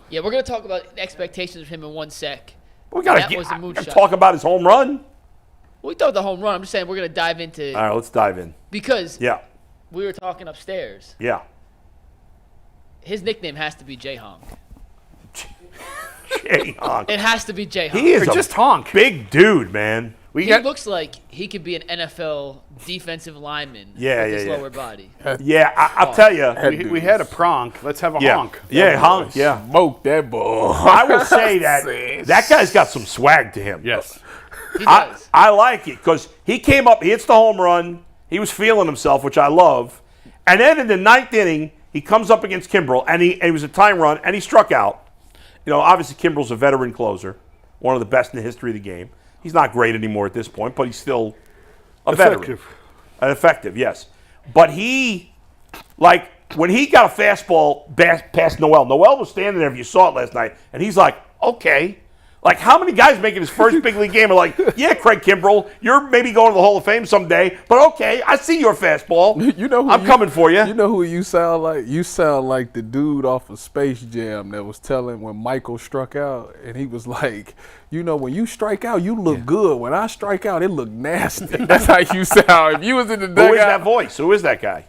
Yeah, we're going to talk about expectations of him in 1 sec. We got to talk about his home run. We thought the home run. I'm just saying we're going to dive into. All right, let's dive in. Because we were talking upstairs. Yeah. His nickname has to be J-Honk. J-Honk. It has to be J-Honk. He is just Honk. Big dude, man. He looks like he could be an NFL defensive lineman with his lower body. I'll tell you. We had a pronk. Let's have a honk. Yeah, honk. Yeah. Smoke that ball. I will say that guy's got some swag to him. Yes. He does. I like it because he came up, he hits the home run. He was feeling himself, which I love. And then in the 9th inning, he comes up against Kimbrel, and it was a time run, and he struck out. You know, obviously Kimbrel's a veteran closer, one of the best in the history of the game. He's not great anymore at this point, but he's still a veteran. Effective, yes. But he, when he got a fastball past Noel was standing there, if you saw it last night, and he's like, okay. Like, how many guys making his first big league game are like, yeah, Craig Kimbrel, you're maybe going to the Hall of Fame someday, but okay, I see your fastball. I'm coming for you. You know who you sound like? You sound like the dude off of Space Jam that was telling when Michael struck out, and he was like, when you strike out, you look good. When I strike out, it look nasty. That's how you sound. If you was in the dugout. Who is that voice? Who is that guy?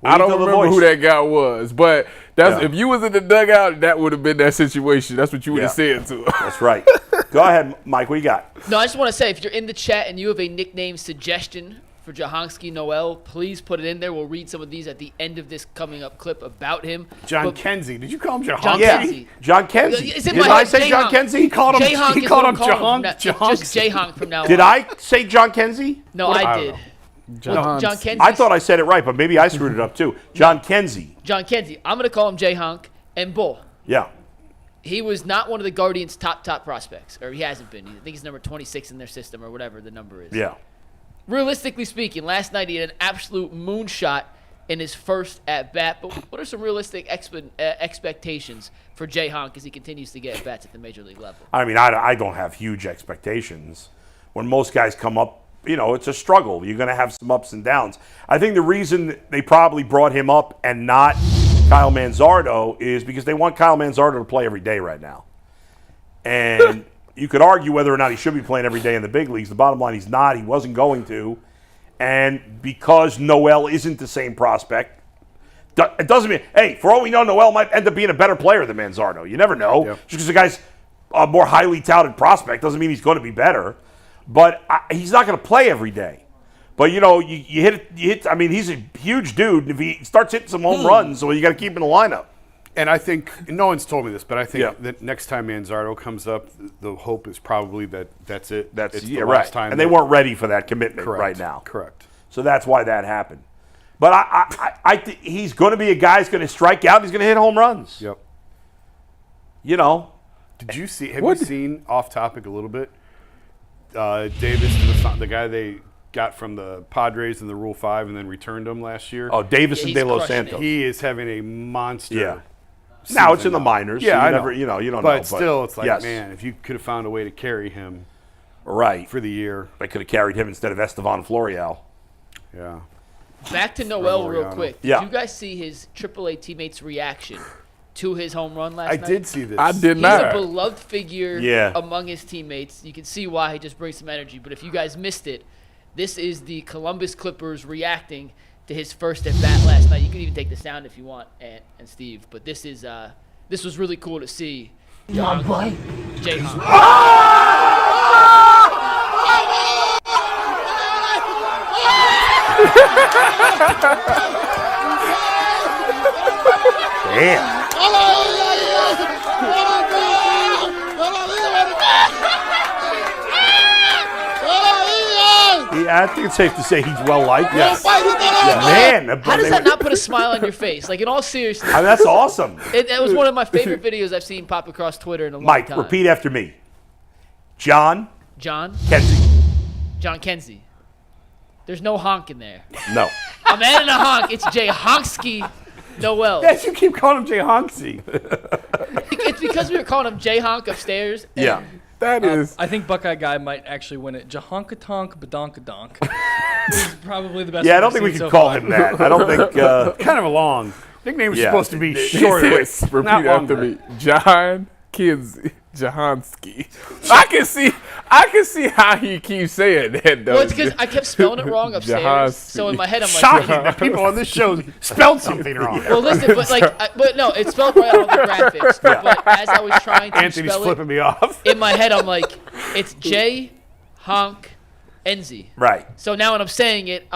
I don't remember who that guy was, but if you was in the dugout, that would have been that situation. That's what you would have said to him. That's right. Go ahead, Mike. What you got? No, I just want to say, if you're in the chat and you have a nickname suggestion for Jhonkensy Noel, please put it in there. We'll read some of these at the end of this coming up clip about him. Jhonkensy. Did you call him Jhonkensy? Jhonkensy. Jhonkensy. Did I say Jhonkensy? He called him Jhonkensy. Just J-Honk from now on. Did I say Jhonkensy? No, I did. Jhonkensy. I thought I said it right, but maybe I screwed it up too. Jhonkensy. Jhonkensy. I'm going to call him J-Honk. And Bull. Yeah. He was not one of the Guardians' top prospects, or he hasn't been. I think he's number 26 in their system, or whatever the number is. Yeah. Realistically speaking, last night he had an absolute moonshot in his first at-bat. But what are some realistic expectations for J-Honk as he continues to get at-bats at the major league level? I mean, I don't have huge expectations. When most guys come up, it's a struggle. You're going to have some ups and downs. I think the reason they probably brought him up and not Kyle Manzardo is because they want Kyle Manzardo to play every day right now. And you could argue whether or not he should be playing every day in the big leagues. The bottom line, he's not. He wasn't going to. And because Noel isn't the same prospect, it doesn't mean, hey, for all we know, Noel might end up being a better player than Manzardo. You never know. Yep. Just because the guy's a more highly touted prospect doesn't mean he's going to be better. But he's not going to play every day. But, you hit. I mean, he's a huge dude. And if he starts hitting some home runs, well, you got to keep him in the lineup. And I think, no one's told me this, but I think that next time Manzardo comes up, the hope is probably that's it. It's the last time. And they weren't ready for that commitment right now. Correct. So that's why that happened. But I think he's going to be a guy who's going to strike out. He's going to hit home runs. Yep. Did you see? Have you seen, off topic a little bit, Davis, the guy they got from the Padres in the Rule 5 and then returned him last year? Oh, Davis and De Los Santos. He is having a monster. Yeah. Now it's in the minors. Yeah, so I know. You don't know. But still, it's like, man, if you could have found a way to carry him for the year. They could have carried him instead of Estevan Florial. Yeah. Back to Noel real quick. Did you guys see his AAA teammates' reaction to his home run last night? I did see this. I did not. He's a beloved figure among his teammates. You can see why he just brings some energy. But if you guys missed it, this is the Columbus Clippers reacting to his first at-bat last night. You can even take the sound if you want, and Steve. But this was really cool to see. My boy. J-Honk. Damn. Yeah, I think it's safe to say he's well liked. Yes. Man, how does that not put a smile on your face? Like, in all seriousness. I mean, that's awesome. It was one of my favorite videos I've seen pop across Twitter in a long time. Mike, repeat after me. Jhonkensy. Jhonkensy. There's no honk in there. No. I'm adding a honk. It's Jhonkensy Noel. Yes, you keep calling him Jhonkensy. It's because we were calling him J-Honk upstairs. Yeah. That is. I think Buckeye Guy might actually win it. Jahonkatonk Badonkadonk is probably the best. Yeah, I don't think we can call him that. I don't think. Kind of long. Nickname was Yeah. supposed to be He short. says, not repeat after longer. me. Jhonkensy. I can see how he keeps saying that though. Well, it's because I kept spelling it wrong upstairs. Jhonkensy. So in my head, I'm like, Shocking that people on this show spelled something wrong. well, listen, but no, it's spelled right on the graphics. But as I was trying to Anthony's spell flipping it, me off. in my head, I'm like, it's Jhonkensy. Right. So now when I'm saying it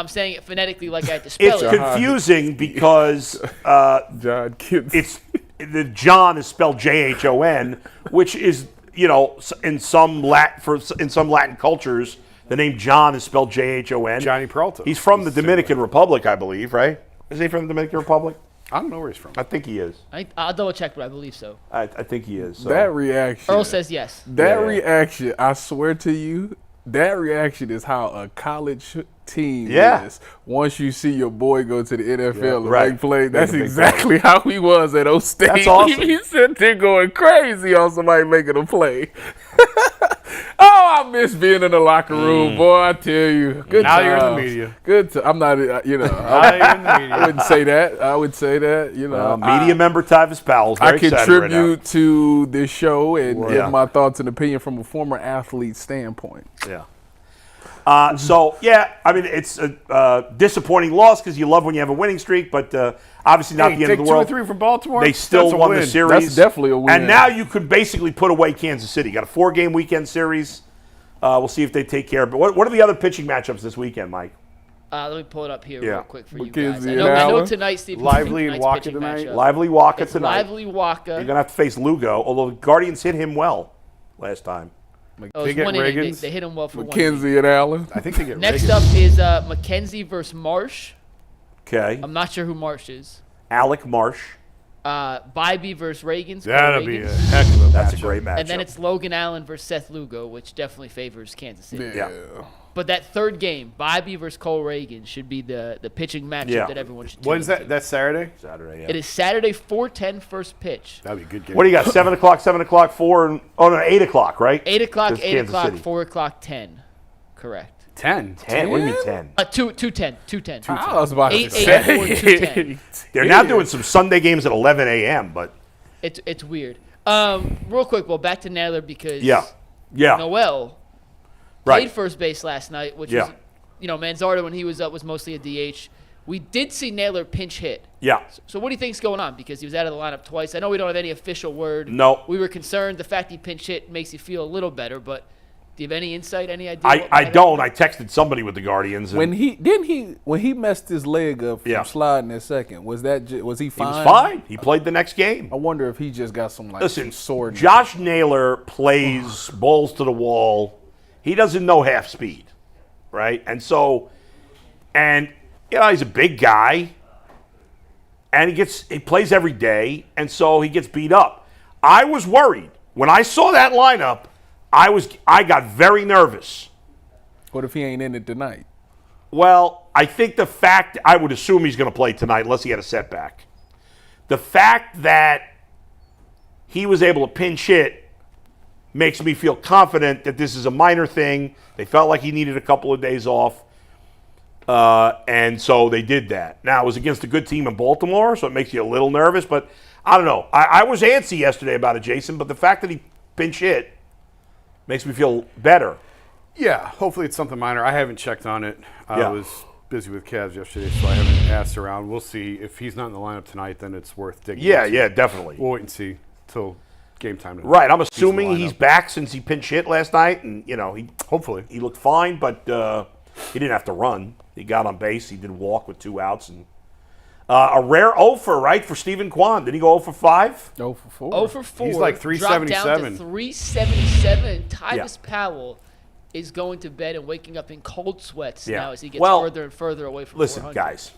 phonetically like I had to spell It's it. confusing because Jhonkensy. it's the John is spelled Jhon, which is in some Latin cultures the name John is spelled Jhon. Johnny Peralta. He's from the Dominican Republic, I believe, right? Is he from the Dominican Republic? I don't know where he's from. I think he is. I'll double check, but I believe so. I think he is. So. That reaction. Earl says yes. That Yeah. reaction, I swear to you, that reaction is how a college team Yeah. is. Once you see your boy go to the NFL and right. make play, that's Make a big exactly how he was at O State. That's awesome. He sat there going crazy on somebody making a play. Oh, I miss being in the locker room, boy. I tell you. Good Now you're in the times. media. Good. I'm not. Now you're in the media. I wouldn't say that. I would say that. Media member Tyvis Powell is very I excited right contribute to this show and Yeah. give my thoughts and opinion from a former athlete standpoint. now. Yeah. So, yeah, I mean, it's a disappointing loss because you love when you have a winning streak, but obviously not Hey, the end take of the 2 or world. 3 from Baltimore. They still That's a won the win. series. That's definitely a win. And now you could basically put away Kansas City. You got a 4-game weekend series. We'll see if they take care of it. What are the other pitching matchups this weekend, Mike? Let me pull it up here Yeah. real quick for you McKenzie guys. I and know Allen. tonight, Steve. Lively and tonight's Waka pitching tonight. matchup. Lively Waka It's tonight. Lively Waka. You're going to have to face Lugo, although the Guardians hit him well last time. Oh, They it's get one inning. Reagans. They hit him well for one inning. McKenzie and Allen. I think they get Next Reagan. up is McKenzie versus Marsh. Okay. I'm not sure who Marsh is. Alec Marsh. Bybee versus Reagans. That'll Reagans. be a heck of a That's a matchup. great matchup. And then it's Logan Allen versus Seth Lugo, which definitely favors Kansas City. Yeah. But that third game, Bybee versus Cole Reagan, should be the pitching matchup Yeah. that everyone should. When's tune that? into. That's Saturday? Saturday, yeah. It is Saturday, 4:10 first pitch. That'd be a good game. What do you got? 7 o'clock, 7 o'clock, 4, and 8 o'clock, right? 8 o'clock, That's 8 Kansas o'clock, City. 4 o'clock, 10. Correct. 10. 10? What do you mean 10? 2:10. I was about 8, to 8, say. 4, 2:10. They're now doing some Sunday games at 11 a.m., but It's weird. Real quick, well, back to Naylor because yeah. Noel Right. played first base last night, which Yeah. was, Manzardo when he was up was mostly a DH. We did see Naylor pinch hit. Yeah. So what do you think's going on? Because he was out of the lineup twice. I know we don't have any official word. No. We were concerned. The fact he pinch hit makes you feel a little better, but do you have any insight, any idea? I what might don't. I happen? texted somebody with the Guardians. And When he messed his leg up from Yeah. sliding that second, was he he fine? was fine. He played the next game. I wonder if he just got some Listen, some soreness. Josh Naylor plays balls to the wall. He doesn't know half speed, right? And so, he's a big guy, and he plays every day, and so he gets beat up. I was worried when I saw that lineup. I got very nervous. What if he ain't in it tonight? Well, I think I would assume he's going to play tonight unless he had a setback. The fact that he was able to pinch hit makes me feel confident that this is a minor thing. They felt like he needed a couple of days off, and so they did that. Now, it was against a good team in Baltimore, so it makes you a little nervous, but I don't know. I was antsy yesterday about it, Jason, but the fact that he pinch hit makes me feel better. Yeah, hopefully it's something minor. I haven't checked on it. I Yeah. was busy with Cavs yesterday, so I haven't asked around. We'll see. If he's not in the lineup tonight, then it's worth digging Yeah, into. yeah, definitely. We'll wait and see till game time. tonight. Right, I'm He's in the assuming he's lineup. back since he pinch hit last night, and, Hopefully. he looked fine, but he didn't have to run. He got on base. He did walk with 2 outs. And a rare 0 for Stephen Kwan. Did he go 0 for 5? 0 for 4. 0 for 4. He's like Dropped down 377. to 377. Tyvis Yeah. Powell is going to bed and waking up in cold sweats Yeah. now as he gets Well, further and further away from Listen, 400. guys,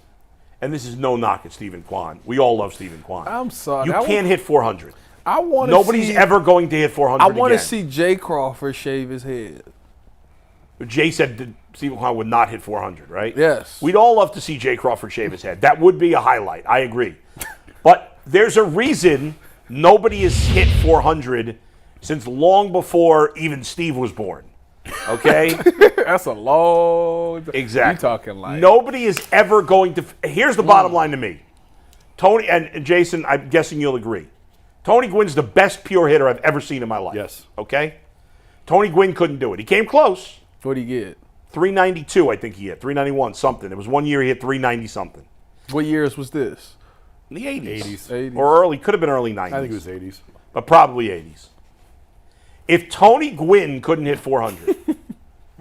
and this is no knock at Stephen Kwan. We all love Stephen Kwan. I'm sorry. You can't hit 400. I want Nobody's ever going to hit 400 I want to again. see Jay Crawford shave his head. Jay said that Stephen Kwan would not hit 400, right? Yes. We'd all love to see Jay Crawford shave his head. That would be a highlight. I agree. But there's a reason nobody has hit 400 since long before even Steve was born. Okay? That's a long. Exactly. You talking like Nobody is ever going to. Here's the bottom line to me. Tony and Jason, I'm guessing you'll agree. Tony Gwynn's the best pure hitter I've ever seen in my life. Yes. Okay? Tony Gwynn couldn't do it. He came close. What'd he get? 392, I think he hit. 391, something. It was one year he hit 390 something. What years was this? In the 80s. 80s. Or early, could have been early 90s. I think it was 80s. But probably 80s. If Tony Gwynn couldn't hit 400,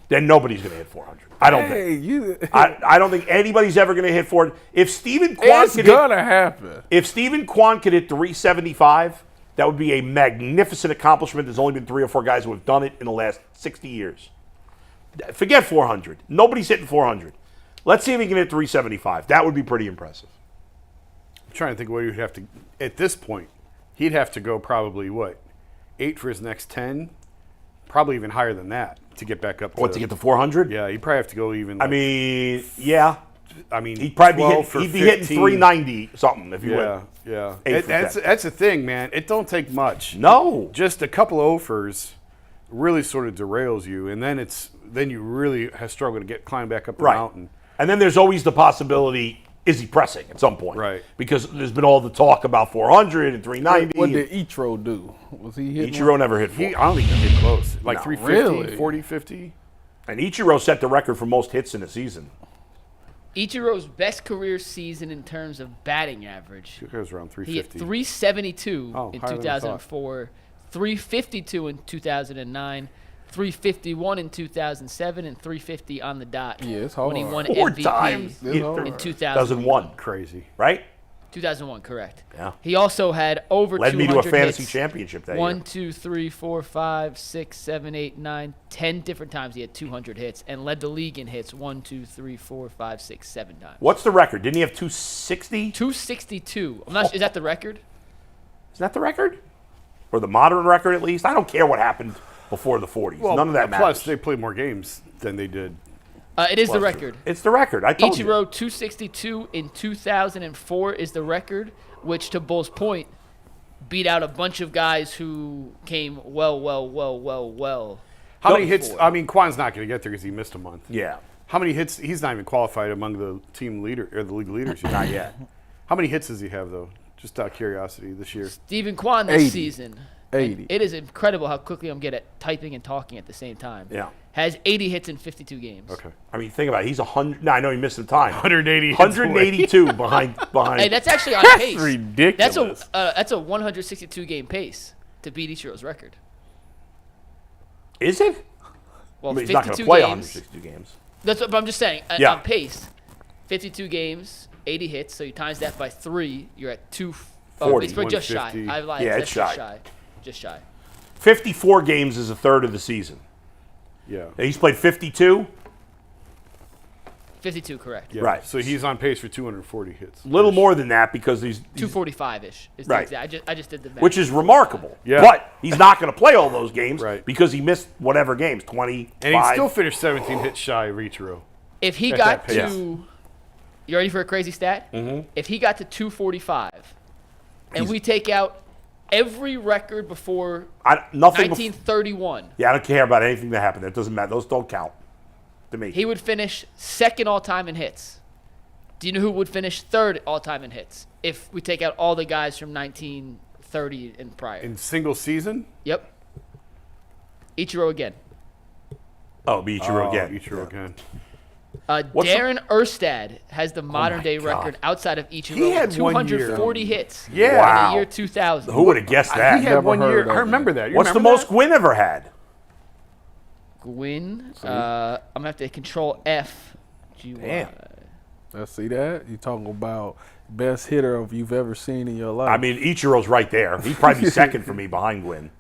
then nobody's going to hit 400. I don't think. I don't think anybody's ever going to hit 400. If Stephen Kwan It's gonna happen. If Stephen Kwan could hit 375, that would be a magnificent accomplishment. There's only been 3 or 4 guys who have done it in the last 60 years. Forget 400. Nobody's hitting 400. Let's see if he can hit 375. That would be pretty impressive. I'm trying to think what he would have to, at this point, he'd have to go probably, 8 for his next 10? Probably even higher than that to get back up to. What, to get to 400? Yeah, he'd probably have to go even. I mean, yeah. He'd probably be be hitting 390 something if you went. Yeah. 8 for 10. That's the thing, man. It don't take much. No. Just a couple of offers really sort of derails you, and then you really have struggled to climb back up the mountain. And then there's always the possibility, is he pressing at some point? Right. Because there's been all the talk about 400 and 390. What did Ichiro do? Was he hitting? Ichiro never hit 400. I don't think he hit close. Like No. 350, Really? 40, 50. And Ichiro set the record for most hits in a season. Ichiro's best career season in terms of batting average. It goes around He hit 350. 372 Oh, in higher than I thought. 2004, 352 in 2009, 351 in 2007, and 350 on the dot. Yeah, it's when he hard. won 4 MVP times. It's hard. in 2001. 2001, Crazy. right? 2001, correct. Yeah. He also had over Led 200 me to a fantasy hits. championship that 1, year. 2, 3, 4, 5, 6, 7, 8, 9, 10 different times he had 200 hits and led the league in hits 1, 2, 3, 4, 5, 6, 7 times. What's the record? Didn't he have 260? 262. I'm not. Is that the record? Is that the record? Or the modern record, at least? I don't care what happened before the 40s. None of that matters. Plus, they played more games than they did. It is the record. It's the record. I told you. Ichiro 262 in 2004 is the record, which, to Bull's point, beat out a bunch of guys who came well. How many hits? I mean, Kwan's not going to get there because he missed a month. Yeah. How many hits? He's not even qualified among the team leader or the league leaders yet. Not yet. How many hits does he have though? Just out of curiosity, this year. Stephen Kwan this 80. season. 80. It is incredible how quickly I'm good at typing and talking at the same time. Yeah. Has 80 hits in 52 games. Okay. I mean, think about it. He's 100. No, I know he missed some time. 180 hits 182 behind. Hey, that's actually on pace. ridiculous. That's a 162 game pace to beat Ichiro's record. Is it? Well, I mean, he's not going to 52 play games. 162 games. That's what but I'm just saying. Yeah. On pace, 52 games, 80 hits. So you times that by 3, you're at 40, It's just shy. 150. I lied. Yeah, That's it's just shy. Just shy. 54 games is a third of the season. Yeah. He's played 52. 52, correct. Yeah. Right. So he's on pace for 240 hits. A little more than that because he's 245-ish. Is Right. the exact. I just did the math. which is remarkable. Yeah. But he's not going to play all those games Right. because he missed whatever games, 20, And he 5. still finished 17 hits shy of Ichiro. If he at got that pace. to, you ready for a crazy stat? Mm-hmm. If he got to 245, and we take out every record before Nothing. 1931, Yeah, I don't care about anything that happened. That doesn't matter. Those don't count to me. he would finish second all-time in hits. Do you know who would finish third all-time in hits if we take out all the guys from 1930 and prior? In single season? Yep. Ichiro again. Oh, be Ichiro again. Ichiro again. What's the- Darren Erstad has the modern-day God. record outside of Ichiro. He had with one year. 240 hits. Yeah. Wow. In the year 2000. Who would have guessed He that? had Never one heard year. of I him. remember that. You What's the remember most that? Gwynn ever had? Gwynn. I'm gonna have to control F. Damn. Let's see that. You talking about best hitter of you've ever seen in your life. I mean, Ichiro's right there. He'd probably be second for me behind Gwynn.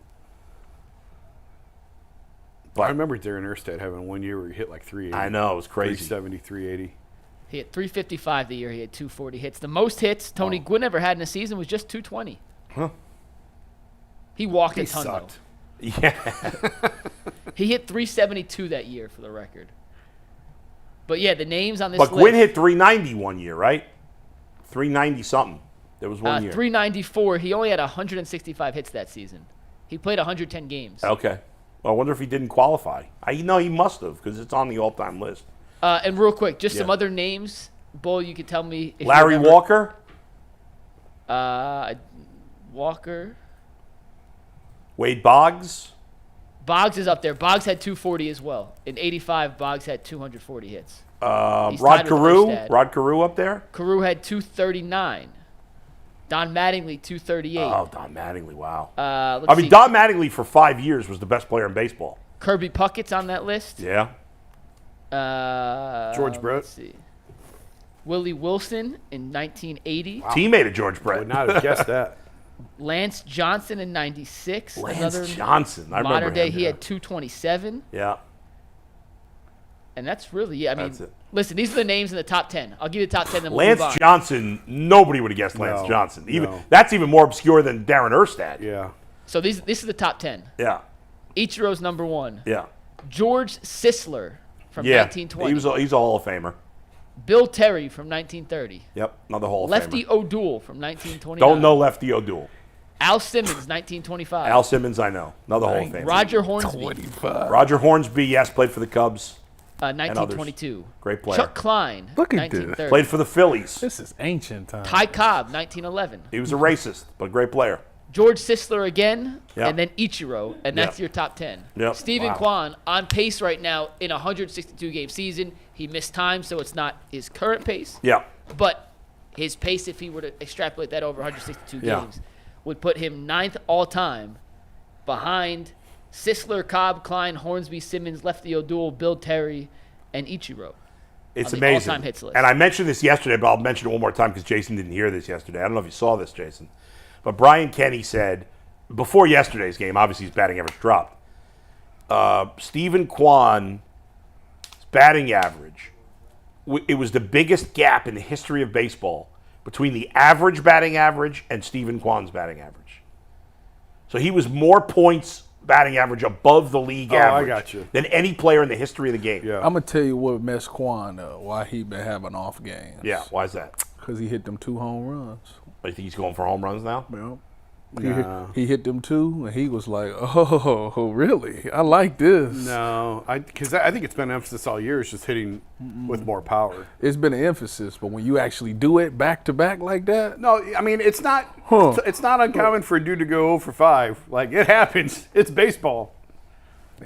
I remember Darren Erstad having one year where he hit like 380. I know, it was crazy. 370, 380. He had 355 the year he had 240 hits. The most hits Tony Gwynn ever had in a season was just 220. Huh. He walked He a ton sucked. Yeah. though. He hit 372 that year for the record. But yeah, the names on this But list. Gwynn hit 390 one year, right? 390 something. There was one year. 394. He only had 165 hits that season. He played 110 games. Okay. Well, I wonder if he didn't qualify. No, he must have because it's on the all-time list. And real quick, just some Yeah. other names. Bull, you can tell me if you Larry remember. Walker? Walker. Wade Boggs. Boggs is up there. Boggs had 240 as well. In 85, Boggs had 240 hits. Rod tied with Carew. Erstad. Rod Carew up there. Carew had 239. Don Mattingly, 238. Oh, Don Mattingly, wow. Let's see. Don Mattingly for 5 years was the best player in baseball. Kirby Puckett's on that list. Yeah. George Brett. Let's see. Willie Wilson in 1980. Wow. Teammate of George I Brett. would not have guessed that. Lance Johnson in 96. Lance Johnson. I remember modern day, him, he yeah. had 227. Yeah. And that's really, I mean, That's it. listen, these are the names in the top 10. I'll give you the top 10, then we'll move on. Lance Johnson, nobody would have guessed Lance No, Johnson. no. That's even more obscure than Darren Erstad. Yeah. So this is the top 10. Yeah. Ichiro's number 1. Yeah. George Sisler from Yeah. 1920. He's a Hall of Famer. Bill Terry from 1930. Yep. Another Hall of Lefty Famer. O'Doul from 1929. Don't know Lefty O'Doul. Al Simmons, 1925. Al Simmons, I know. Another Hall of Famer. Roger Hornsby, 25. Roger Hornsby, yes, played for the Cubs. 1922. Great player. Chuck Klein, Look at this. 1930. Played for the Phillies. This is ancient time. Ty Cobb, 1911. He was a racist, but a great player. George Sisler again, Yep. and then Ichiro, and that's Yep. your top 10. Yep. Stephen Wow. Kwan on pace right now in a 162-game season. He missed time, so it's not his current pace. Yeah. But his pace, if he were to extrapolate that over 162 Yeah. games, would put him 9th all-time behind Sisler, Cobb, Klein, Hornsby, Simmons, Lefty O'Doul, Bill Terry, and Ichiro. It's on the amazing. all-time hits list. And I mentioned this yesterday, but I'll mention it one more time because Jason didn't hear this yesterday. I don't know if you saw this, Jason. But Brian Kenny said, before yesterday's game, obviously his batting average dropped. Stephen Kwan's batting average, it was the biggest gap in the history of baseball between the average batting average and Stephen Kwan's batting average. So he was more points batting average above the league average I got you. than any player in the history of the game. Yeah. I'm going to tell you what messed Kwan up, why he been having off games. Yeah, why is that? Because he hit them 2 home runs. You think he's going for home runs now? Well, Nah. he hit them 2, and he was like, oh, really? I like this. No, because I think it's been an emphasis all year. It's just hitting with more power. It's been an emphasis, but when you actually do it back-to-back like that, No, I mean it's not. Huh. It's not uncommon for a dude to go 0 for 5. Like it happens. It's baseball.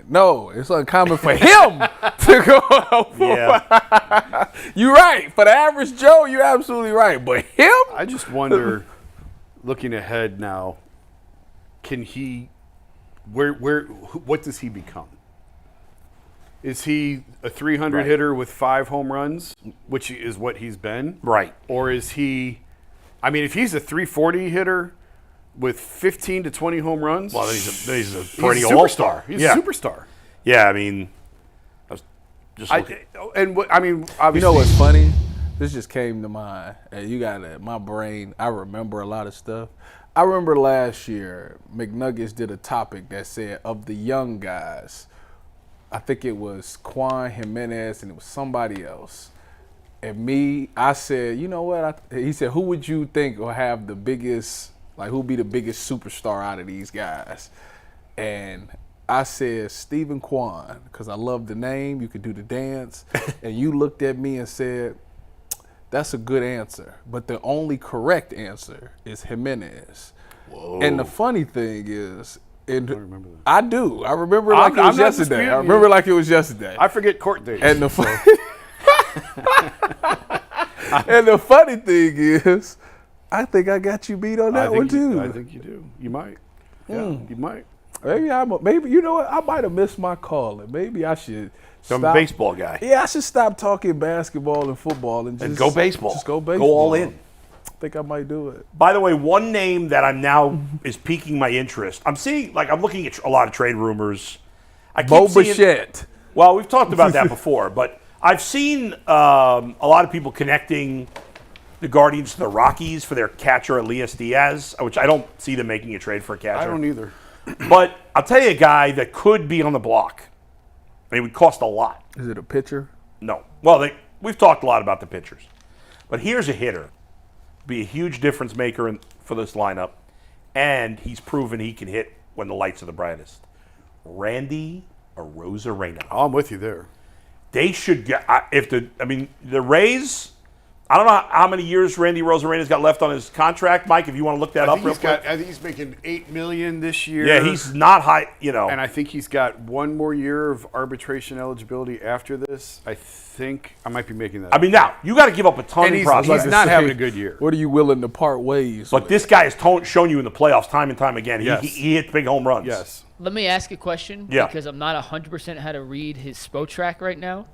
no, it's uncommon for him to go out for Yeah. You're right. For the average Joe, you're absolutely right. But him? I just wonder, looking ahead now, can he? What does he become? Is he a 300 Right. hitter with 5 home runs, which is what he's been? Right. Or is he? I mean, if he's a 340 hitter with 15 to 20 home runs, Well, he's a he's perennial a all-star. superstar. He's Yeah. a superstar. Yeah, I mean, I was just looking. I mean, obviously, You know what's funny? This just came to mind. And you got it. My brain, I remember a lot of stuff. I remember last year, McNuggets did a topic that said, of the young guys, I think it was Kwan, Jimenez, and it was somebody else. And me, I said, you know what? He said, who would you think will have the biggest, like, who'll be the biggest superstar out of these guys? And I said Stephen Kwan, because I love the name. You could do the dance. And you looked at me and said, that's a good answer. But the only correct answer is Jimenez. Whoa. And the funny thing is, remember that. I do. I remember it like it I'm was not yesterday. disputing I you. remember it like it was yesterday. I forget court dates. And the and the funny thing is, I think I got you beat on that one too. I think you do. You might. Yeah, you might. Maybe you know what? I might have missed my calling. Maybe I should I'm stop. a baseball guy. Yeah, I should stop talking basketball and football and just Go baseball. Just go baseball. Go all in. I think I might do it. By the way, one name that I'm now is piquing my interest. I'm seeing, like, I'm looking at a lot of trade rumors. I keep Bo seeing- Bichette. Well, we've talked about that before, but I've seen a lot of people connecting the Guardians to the Rockies for their catcher Elias Diaz, which I don't see them making a trade for a catcher. I don't either. But I'll tell you a guy that could be on the block. It would cost a lot. Is it a pitcher? No. Well, we've talked a lot about the pitchers. But here's a hitter. Be a huge difference maker for this lineup. And he's proven he can hit when the lights are the brightest. Randy Arozarena. Oh, I'm with you there. They should get the Rays I don't know how many years Randy Rosarena's got left on his contract, Mike. If you want to look that up real quick. I think he's making $8 million this year. Yeah, he's not high. And I think he's got one more year of arbitration eligibility after this. I think I might be making that. I mean, now you got to give up a ton of prospects. He's not having a good year. What are you willing to part ways? But this guy has shown you in the playoffs time and time again. Yes. He hits big home runs. Yes. Let me ask a question because I'm not 100% how to read his SPO track right now.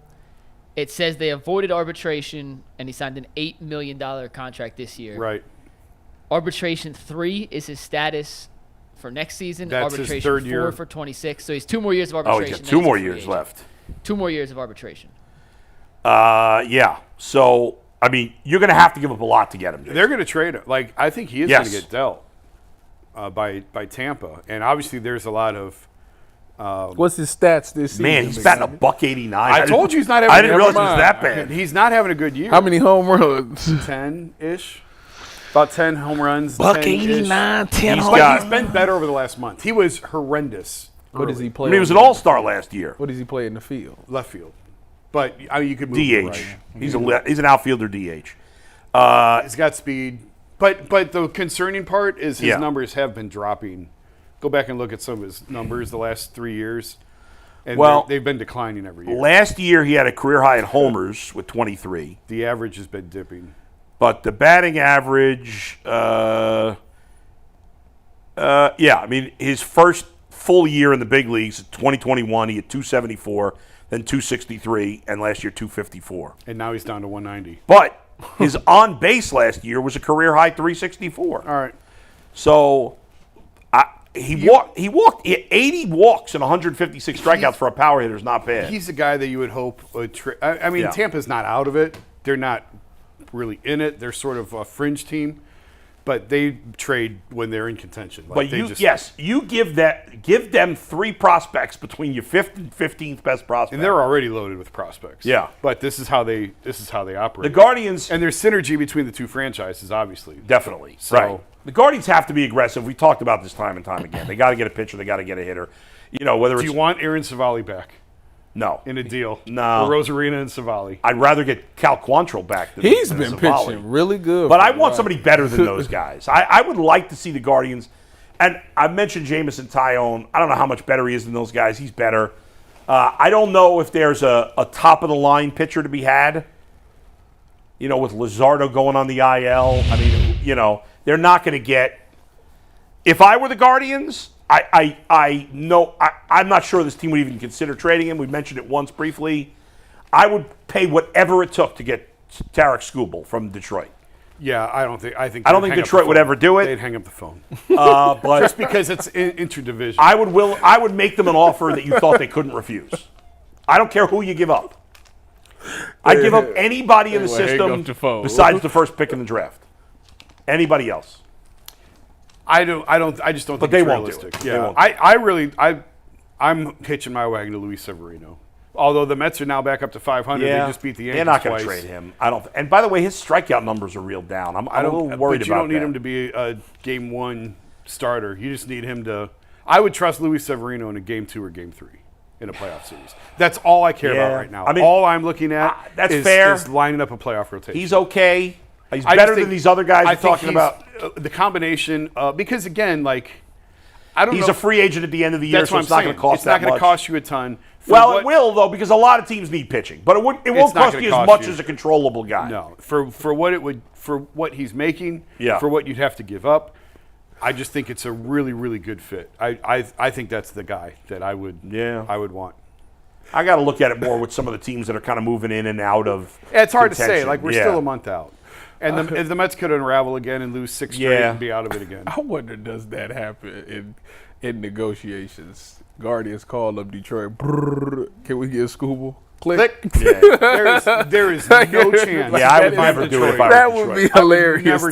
It says they avoided arbitration, and he signed an $8 million contract this year. Right. Arbitration 3 is his status for next season. That's arbitration his third 4 year. for 26. So he's 2 more years of arbitration. Oh, he's got then 2 he's a more free years agent. left. 2 more years of arbitration. Yeah. So, I mean, you're going to have to give up a lot to get him. Jason. They're going to trade him. Like, I think he is going to get dealt by Tampa. And obviously there's a lot of what's his stats this season? Man, he's batting $189. I told you he's not having I didn't realize it never was mind. that bad. He's not having a good year. How many home runs? 10-ish. About 10 home runs. $189, 10 home But he's been better over the last month. He was horrendous. What does he play? I mean, he was an all-star last year. What does he play in the field? Left field. But I mean, you could move DH. to right. He's an outfielder DH. He's got speed. But the concerning part is his numbers have been dropping. Go back and look at some of his numbers the last 3 years. And they've been declining every year. Last year, he had a career high in homers with 23. The average has been dipping. But the batting average, I mean, his first full year in the big leagues, 2021, he had 274, then 263, and last year 254. And now he's down to 190. But his on base last year was a career high 364. All right. So he walked 80 walks and 156 strikeouts for a power hitter is not bad. He's the guy that you would hope would I mean, Tampa's not out of it. They're not really in it. They're sort of a fringe team, but they trade when they're in contention. Like But you give them 3 prospects between your 5th and 15th best prospect. and they're already loaded with prospects. Yeah. But this is how they operate. The Guardians and there's synergy between the two franchises, obviously. definitely. So- right. The Guardians have to be aggressive. We talked about this time and time again. They got to get a pitcher. They got to get a hitter. You know, whether Do it's you want Aaron Savali back no in a deal? No. For Rosarina and Savali. I'd rather get Cal Quantrill back. Than He's than been Savali. pitching really good. But for I a want while. somebody better than those guys. I would like to see the Guardians. And I mentioned Jamison Tyone. I don't know how much better he is than those guys. He's better. I don't know if there's a top-of-the-line pitcher to be had. You know, with Luzardo going on the IL. I mean, you know, they're not going to get. If I were the Guardians, I'm not sure this team would even consider trading him. We mentioned it once briefly. I would pay whatever it took to get Tarek Skubal from Detroit. Yeah, I don't think Detroit would ever do it. They'd hang up the phone. But Just because it's interdivision. I would make them an offer that you thought they couldn't refuse. I don't care who you give up. I'd give up anybody in the Hang system up the phone. besides the first pick in the draft. Anybody else. I just don't think they it's won't do realistic. it. They Yeah, won't. I'm hitching my wagon to Luis Severino. Although the Mets are now back up to 500, they just beat the Yankees They're not going to twice. trade him. I don't. And by the way, his strikeout numbers are real down. I'm a little worried but you about don't need that. him to be a Game 1 starter. You just need him to. I would trust Luis Severino in a Game 2 or Game 3 in a playoff series. That's all I care about right now. I mean, all I'm looking at that's is, fair. is lining up a playoff rotation. He's okay. He's I better just than think- these other guys I you're think talking about. the combination, because again, like, I don't know. He's a free agent at the end of the year, That's so what it's I'm not saying. going to cost It's that not going much. to cost you a ton. Well, it will, though, because a lot of teams need pitching. But it won't not cost gonna you as cost much you. as a controllable guy. No, for what he's making, Yeah. for what you'd have to give up, I just think it's a really, really good fit. I think that's the guy that I would want. I got to look at it more with some of the teams that are kind of moving in and out of. Yeah, it's hard to say. contention. Like, we're still a month out. And if the Mets could unravel again and lose 6 straight and be out of it again. I wonder, does that happen in negotiations? Guardians call up Detroit. Brrr, can we get Skubal? Click. Yeah. There is no chance. Yeah, I would never do it if I were That Detroit. would be hilarious. never